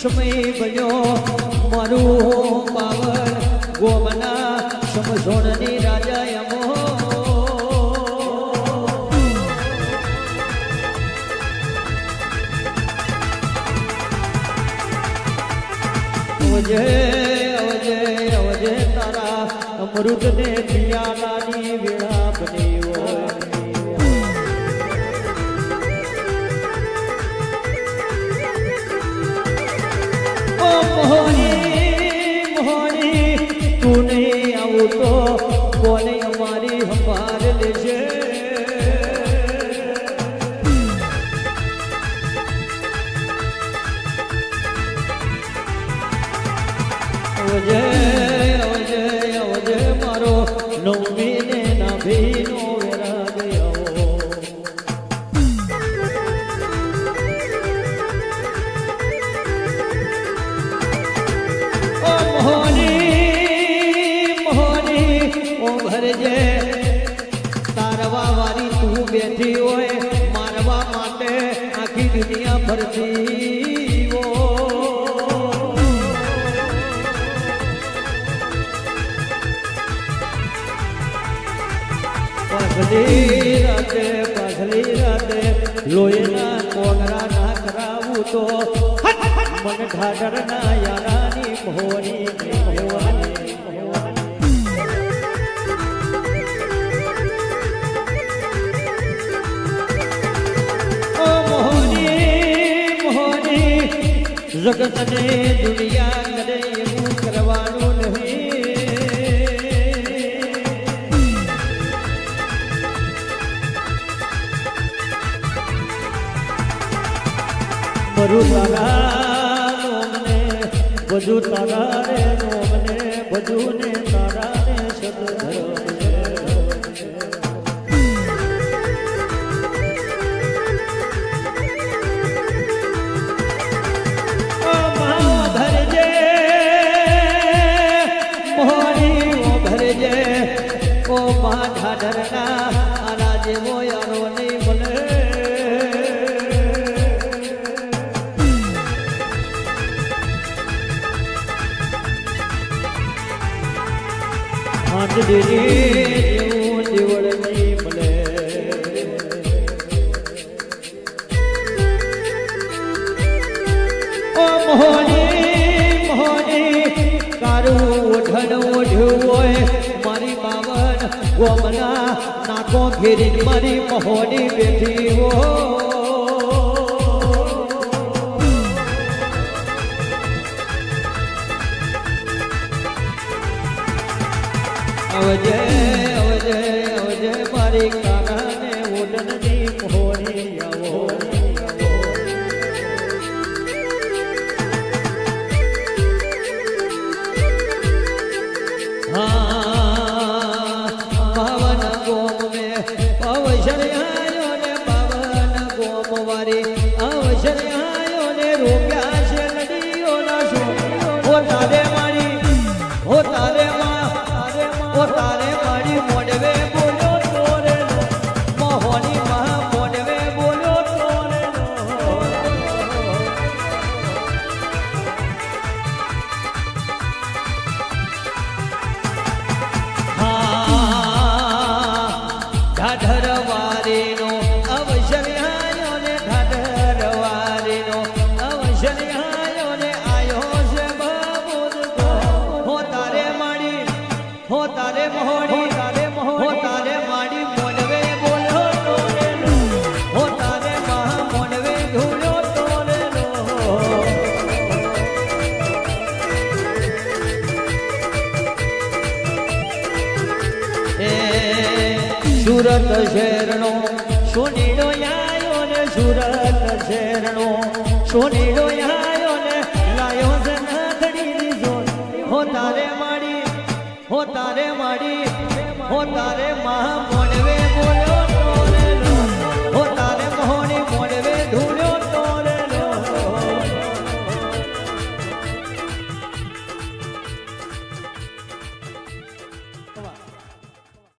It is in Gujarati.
સમય બન્યો મારું પાવન ગોમના સમસોણની રાજા એમો અવજે અવજે અવજે તારા અમૃતને દિયાલાની વેળા બની હોય મોહની મોહની તું નહીં આવું તો કોને અમારી સંભાળ લેશે અવજે અવજે અવજે મારો નવમીને નાભીનો વેરાગ આવો ભરજે તારવા વારી તું બેઠી હોય મારવા માટે આખી દુનિયા ફરતી પાછલી રાતે લોહીના કોગરા ના કરાવું તો મને ઠાઠર ના યારાની મોહની જગતને દુનિયા કરે એવું કરવાનું નહીં મરું તારા નોમને બધું તારા રે નોમને બધું ને તારા ને સદધર્મ ઢાઢરના આના જેવો યારો નહીં મળે જેવું જીવડ નહીં મળે ઓ મોહની મોહની તારું ઓઢણ ઓઢ્યું હોય મારી બાવન ગોમના નાકો ઘેરી મારી મહોની બેઠી હો અવજે અવજે અવજે મારી કાનાને ઓઢણની મહોની આવો ઢાઢરવારીનો અવસર આયો ને ઢાઢરવારીનો અવસર આયો ને આયો છે બાબુદ હો તારે માડી હો તારે મોહણી હો તારે માડી મોડવે બોલ્યો તોરે હો તારે મહા મોડવે ધૂળ્યો તોરે સુરત શહેરનો સોનીડો આયો ને સુરત શહેરનો સોનીડો આયો ને લાયો છે નાથડીની જોડ હો તારે માડી હો તારે માડી હો તારે